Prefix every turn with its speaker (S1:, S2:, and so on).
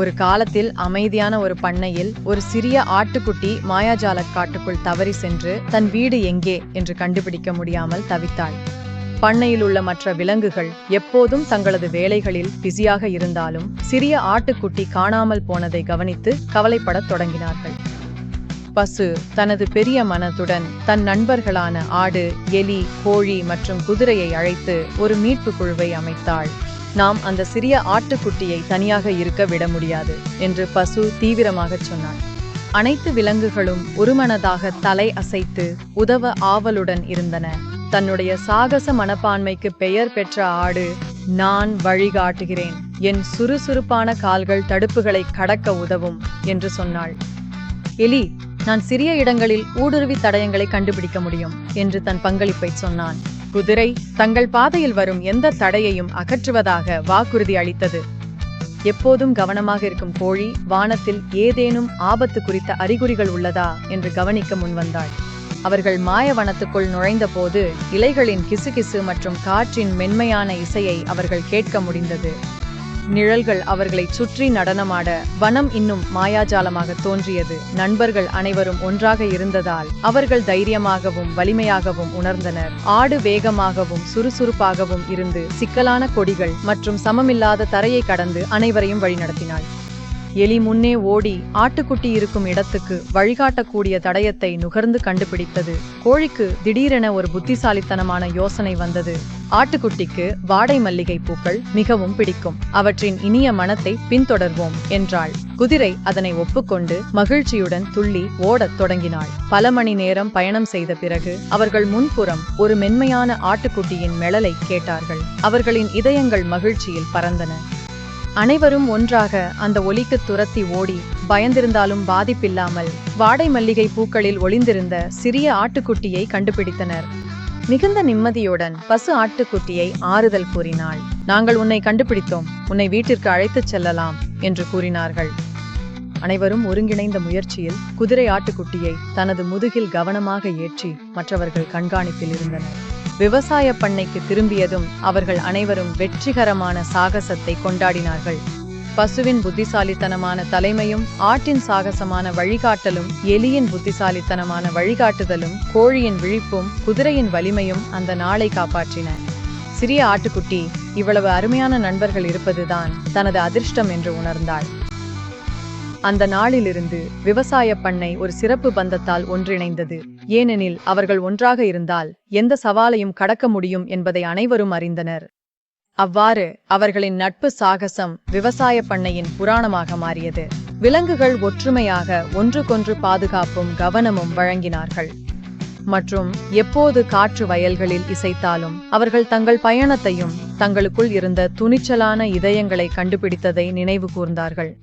S1: ஒரு காலத்தில் அமைதியான ஒரு பண்ணையில் ஒரு சிறிய ஆட்டுக்குட்டி மாயாஜால காட்டுக்குள் தவறி சென்று தன் வீடு எங்கே என்று கண்டுபிடிக்க முடியாமல் தவித்தாள். பண்ணையில் உள்ள மற்ற விலங்குகள் எப்போதும் தங்களது வேலைகளில் பிஸியாக இருந்தாலும் சிறிய ஆட்டுக்குட்டி காணாமல் போனதை கவனித்து கவலைப்படத் தொடங்கினார்கள். பசு தனது பெரிய மனத்துடன் தன் நண்பர்களான ஆடு, எலி, கோழி மற்றும் குதிரையை அழைத்து ஒரு மீட்பு குழுவை அமைத்தாள். நாம் அந்த சிறிய ஆட்டுக்குட்டியை தனியாக இருக்க விட முடியாது என்று பசு தீவிரமாகச் சொன்னாள். அனைத்து விலங்குகளும் ஒருமனதாக தலை அசைத்து உதவ ஆவலுடன் இருந்தன. தன்னுடைய சாகச மனப்பான்மைக்கு பெயர் பெற்ற ஆடு, நான் வழிகாட்டுகிறேன், என் சுறுசுறுப்பான கால்கள் தடுப்புகளை கடக்க உதவும் என்று சொன்னாள். எலி, நான் சிறிய இடங்களில் ஊடுருவி தடயங்களை கண்டுபிடிக்க முடியும் என்று தன் பங்களிப்பை சொன்னான். குதிரை தங்கள் பாதையில் வரும் எந்த தடையையும் அகற்றுவதாக வாக்குறுதி அளித்தது. எப்போதும் கவனமாக இருக்கும் கோழி வானத்தில் ஏதேனும் ஆபத்து குறித்த அறிகுறிகள் உள்ளதா என்று கவனிக்க முன்வந்தாள். அவர்கள் மாயவனத்துக்குள் நுழைந்த போது இலைகளின் கிசுகிசு மற்றும் காற்றின் மென்மையான இசையை அவர்கள் கேட்க முடிந்தது. நிழல்கள் அவர்களை சுற்றி நடனமாட வனம் இன்னும் மாயாஜாலமாக தோன்றியது. நண்பர்கள் அனைவரும் ஒன்றாக இருந்ததால் அவர்கள் தைரியமாகவும் வலிமையாகவும் உணர்ந்தனர். ஆடு வேகமாகவும் சுறுசுறுப்பாகவும் இருந்து சிக்கலான கொடிகள் மற்றும் சமமில்லாத தரையை கடந்து அனைவரையும் வழிநடத்தினாள். எலி முன்னே ஓடி ஆட்டுக்குட்டி இருக்கும் இடத்துக்கு வழிகாட்டக்கூடிய தடயத்தை நுகர்ந்து கண்டுபிடித்தது. கோழிக்கு திடீரென ஒரு புத்திசாலித்தனமான யோசனை வந்தது. ஆட்டுக்குட்டிக்கு வாடை மல்லிகை பூக்கள் மிகவும் பிடிக்கும், அவற்றின் இனிய மனத்தை பின்தொடர்வோம் என்றாள். குதிரை அதனை ஒப்புக்கொண்டு மகிழ்ச்சியுடன் துள்ளி ஓடத் தொடங்கினாள். பல மணி நேரம் பயணம் செய்த பிறகு அவர்கள் முன்புறம் ஒரு மென்மையான ஆட்டுக்குட்டியின் மெழலை கேட்டார்கள். அவர்களின் இதயங்கள் மகிழ்ச்சியில் பறந்தன. அனைவரும் ஒன்றாக அந்த ஒலிக்கு துரத்தி ஓடி பயந்திருந்தாலும் பாதிப்பில்லாமல் வாடை மல்லிகை பூக்களில் ஒளிந்திருந்த சிறிய ஆட்டுக்குட்டியை கண்டுபிடித்தனர். மிகுந்த நிம்மதியுடன் பசு ஆட்டுக்குட்டியை ஆறுதல் கூறினாள். நாங்கள் உன்னை கண்டுபிடித்தோம், உன்னை வீட்டிற்கு அழைத்துச் செல்லலாம் என்று கூறினார்கள். அனைவரும் ஒருங்கிணைந்த முயற்சியில் குதிரை ஆட்டுக்குட்டியை தனது முதுகில் கவனமாக ஏற்றி மற்றவர்கள் கண்காணிப்பில் இருந்தனர். விவசாய பண்ணைக்கு திரும்பியதும் அவர்கள் அனைவரும் வெற்றிகரமான சாகசத்தை கொண்டாடினார்கள். பசுவின் புத்திசாலித்தனமான தலைமையும் ஆட்டின் சாகசமான வழிகாட்டலும், எலியின் புத்திசாலித்தனமான வழிகாட்டுதலும், கோழியின் விழிப்பும், குதிரையின் வலிமையும் அந்த நாளை காப்பாற்றின. சிறிய ஆட்டுக்குட்டி இவ்வளவு அருமையான நண்பர்கள் இருப்பதுதான் தனது அதிர்ஷ்டம் என்று உணர்ந்தாள். அந்த நாளிலிருந்து விவசாய பண்ணை ஒரு சிறப்பு பந்தத்தால் ஒன்றிணைந்தது. ஏனெனில் அவர்கள் ஒன்றாக இருந்தால் எந்த சவாலையும் கடக்க முடியும் என்பதை அனைவரும் அறிந்தனர். அவ்வாறு அவர்களின் நட்பு சாகசம் விவசாய பண்ணையின் புராணமாக மாறியது. விலங்குகள் ஒற்றுமையாக ஒன்றுக்கொன்று பாதுகாப்பும் கவனமும் வழங்கினார்கள். மற்றும் எப்போது காற்று வயல்களில் இசைத்தாலும் அவர்கள் தங்கள் பயணத்தையும் தங்களுக்குள் இருந்த துணிச்சலான இதயங்களை கண்டுபிடித்ததை நினைவு கூர்ந்தார்கள்.